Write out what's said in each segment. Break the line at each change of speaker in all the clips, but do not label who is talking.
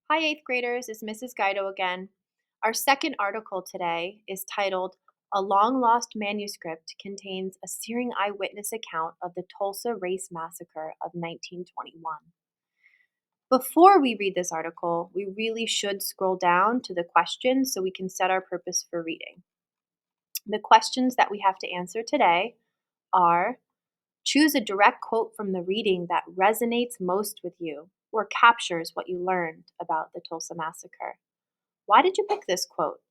Hi, eighth graders. It's Mrs. Guido again. Our second article today is titled A Long Lost Manuscript Contains a Searing Eyewitness Account of the Tulsa Race Massacre of 1921. Before we read this article, we really should scroll down to the questions so we can set our purpose for reading. The questions that we have to answer today are: choose a direct quote from the reading that resonates most with you or captures what you learned about the Tulsa Massacre. Why did you pick this quote?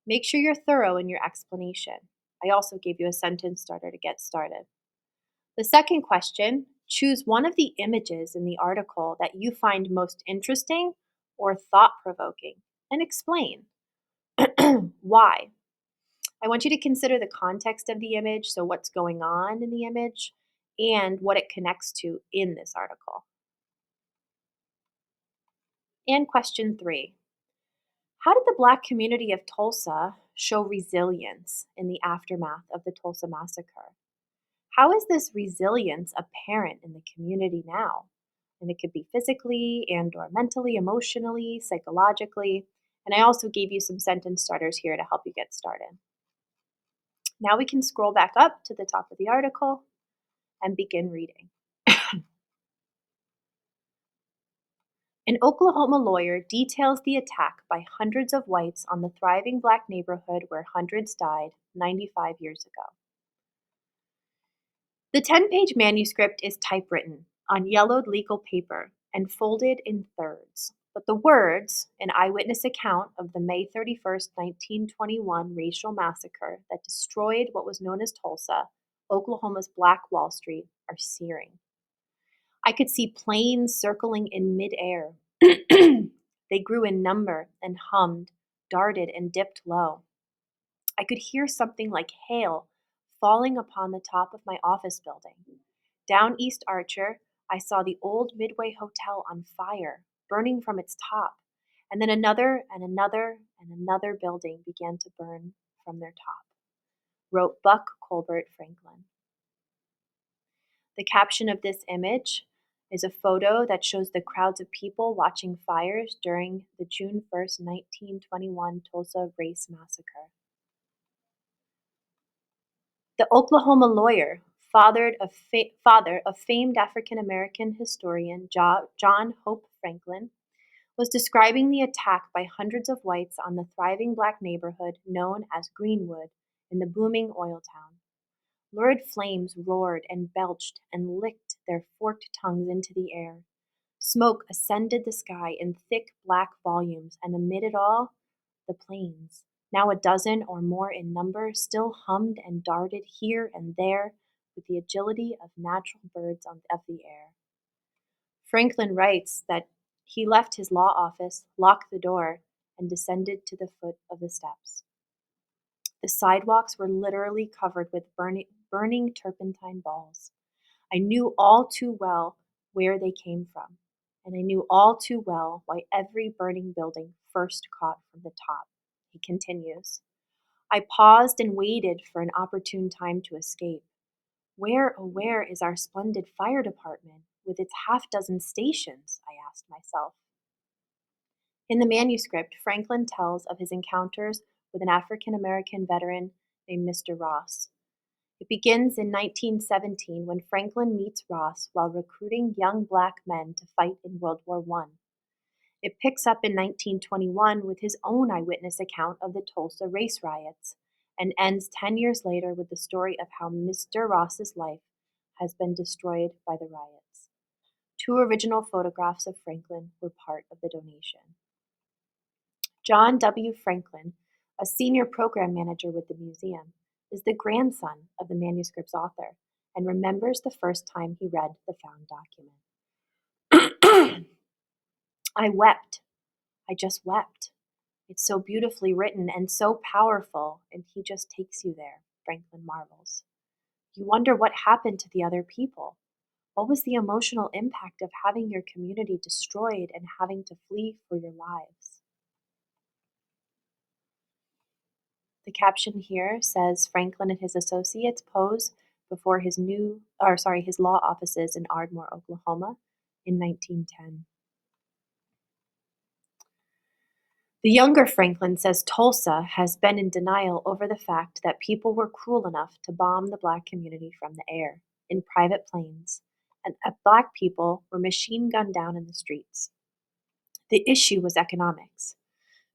Make sure you're thorough in your explanation. I also gave you a sentence starter to get started. The second question: choose one of the images in the article that you find most interesting or thought provoking and explain. Why? I want you to consider the context of the image, so what's going on in the image, and what it connects to in this article. And question 3: how did the Black community of Tulsa show resilience in the aftermath of the Tulsa Massacre? How is this resilience apparent in the community now? And it could be physically and or mentally, emotionally, psychologically. And I also gave you some sentence starters here to help you get started. Now we can scroll back up to the top of the article and begin reading. An Oklahoma lawyer details the attack by hundreds of whites on the thriving Black neighborhood where hundreds died 95 years ago. The 10-page manuscript is typewritten on yellowed legal paper and folded in thirds, but the words, an eyewitness account of the May 31st, 1921 racial massacre that destroyed what was known as Tulsa, Oklahoma's Black Wall Street, are searing. I could see planes circling in midair. They grew in number and hummed, darted and dipped low. I could hear something like hail falling upon the top of my office building. Down East Archer, I saw the old Midway Hotel on fire, burning from its top, and then another and another and another building began to burn from their top, wrote Buck Colbert Franklin. The caption of this image is a photo that shows the crowds of people watching fires during the June 1st, 1921 Tulsa Race Massacre. The Oklahoma lawyer, father of famed African American historian John Hope Franklin, was describing the attack by hundreds of whites on the thriving Black neighborhood known as Greenwood in the booming oil town. Lurid flames roared and belched and licked their forked tongues into the air. Smoke ascended the sky in thick black volumes, and amid it all, the planes, now a dozen or more in number, still hummed and darted here and there with the agility of natural birds of the air. Franklin writes that he left his law office, locked the door, and descended to the foot of the steps. The sidewalks were literally covered with burning turpentine balls. I knew all too well where they came from, and I knew all too well why every burning building first caught from the top. He continues. I paused and waited for an opportune time to escape. Where, oh, where is our splendid fire department with its half-dozen stations? I asked myself. In the manuscript, Franklin tells of his encounters with an African American veteran named Mr. Ross. It begins in 1917 when Franklin meets Ross while recruiting young Black men to fight in World War I. It picks up in 1921 with his own eyewitness account of the Tulsa race riots and ends 10 years later with the story of how Mr. Ross's life has been destroyed by the riots. 2 original photographs of Franklin were part of the donation. John W. Franklin, a senior program manager with the museum, is the grandson of the manuscript's author and remembers the first time he read the found document. I wept. I just wept. It's so beautifully written and so powerful, and he just takes you there, Franklin marvels. You wonder what happened to the other people. What was the emotional impact of having your community destroyed and having to flee for your lives? The caption here says Franklin and his associates pose before his law offices in Ardmore, Oklahoma in 1910. The younger Franklin says Tulsa has been in denial over the fact that people were cruel enough to bomb the black community from the air in private planes, and that black people were machine gunned down in the streets. The issue was economics.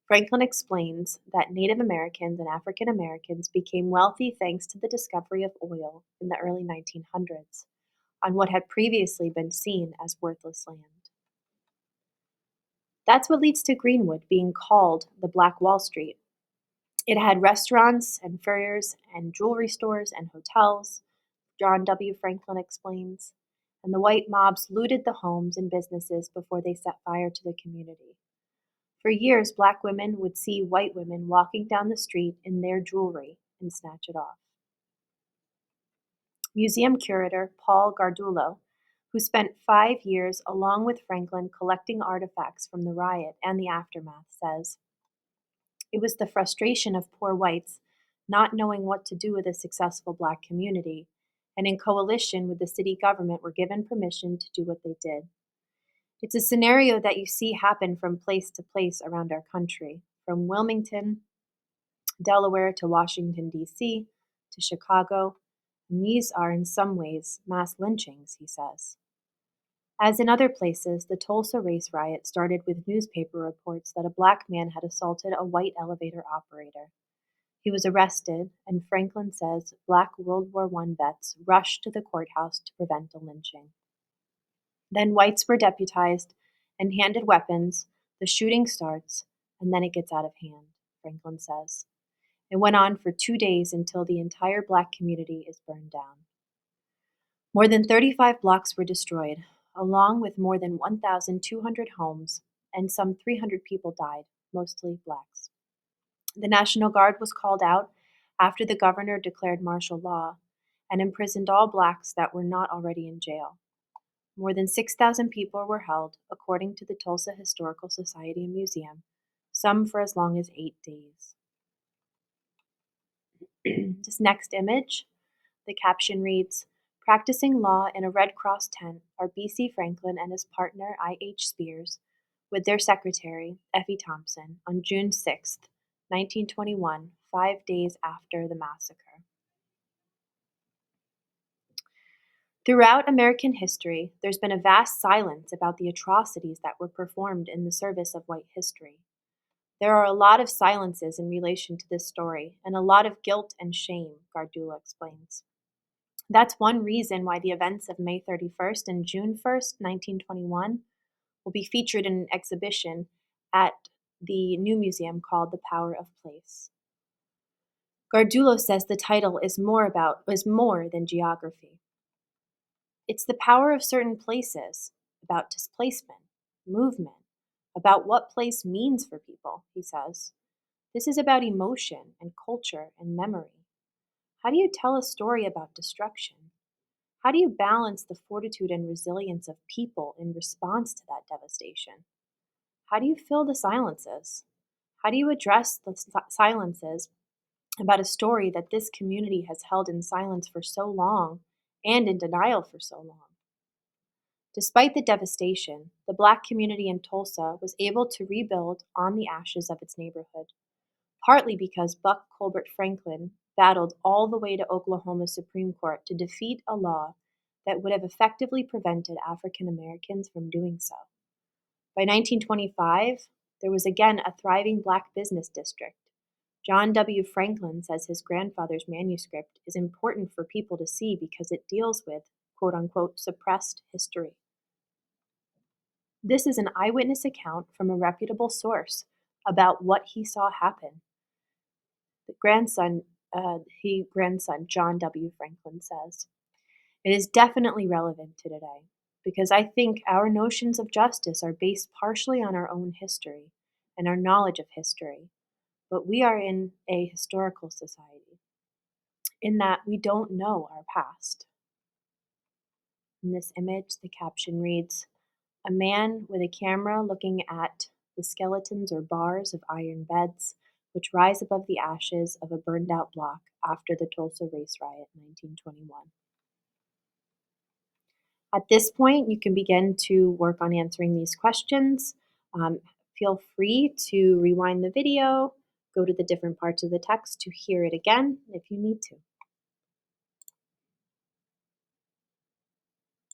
Franklin explains that Native Americans and African Americans became wealthy thanks to the discovery of oil in the early 1900s on what had previously been seen as worthless land. That's what leads to Greenwood being called the Black Wall Street. It had restaurants and furriers and jewelry stores and hotels, John W. Franklin explains, and the white mobs looted the homes and businesses before they set fire to the community. For years, black women would see white women walking down the street in their jewelry and snatch it off. Museum curator Paul Gardulo, who spent 5 years along with Franklin collecting artifacts from the riot and the aftermath, says, "It was the frustration of poor whites not knowing what to do with a successful black community, and in coalition with the city government were given permission to do what they did. It's a scenario that you see happen from place to place around our country, from Wilmington, Delaware to Washington, D.C., to Chicago, and these are in some ways mass lynchings," he says. As in other places, the Tulsa race riot started with newspaper reports that a black man had assaulted a white elevator operator. He was arrested, and Franklin says black World War I vets rushed to the courthouse to prevent a lynching. Then whites were deputized and handed weapons, the shooting starts, and then it gets out of hand, Franklin says. It went on for 2 days until the entire black community is burned down. More than 35 blocks were destroyed, along with more than 1,200 homes, and some 300 people died, mostly blacks. The National Guard was called out after the governor declared martial law and imprisoned all blacks that were not already in jail. More than 6,000 people were held, according to the Tulsa Historical Society and Museum, some for as long as 8 days. This next image, the caption reads, "Practicing law in a Red Cross tent are B.C. Franklin and his partner I.H. Spears with their secretary, Effie Thompson, on June 6th, 1921, 5 days after the massacre." Throughout American history, there's been a vast silence about the atrocities that were performed in the service of white history. There are a lot of silences in relation to this story, and a lot of guilt and shame, Gardula explains. That's one reason why the events of May 31st and June 1st, 1921, will be featured in an exhibition at the new museum called The Power of Place. Gardulo says the title is more than geography. It's the power of certain places, about displacement, movement, about what place means for people, he says. This is about emotion and culture and memory. How do you tell a story about destruction? How do you balance the fortitude and resilience of people in response to that devastation? How do you fill the silences? How do you address the silences about a story that this community has held in silence for so long and in denial for so long? Despite the devastation, the Black community in Tulsa was able to rebuild on the ashes of its neighborhood, partly because Buck Colbert Franklin battled all the way to Oklahoma's Supreme Court to defeat a law that would have effectively prevented African Americans from doing so. By 1925, there was again a thriving Black business district. John W. Franklin says his grandfather's manuscript is important for people to see because it deals with, quote unquote, suppressed history. This is an eyewitness account from a reputable source about what he saw happen. The grandson John W. Franklin says, "It is definitely relevant to today because I think our notions of justice are based partially on our own history and our knowledge of history, but we are in a historical society in that we don't know our past." In this image, the caption reads, "A man with a camera looking at the skeletons or bars of iron beds which rise above the ashes of a burned out block after the Tulsa race riot 1921. At this point, you can begin to work on answering these questions. Feel free to rewind the video, go to the different parts of the text to hear it again if you need to.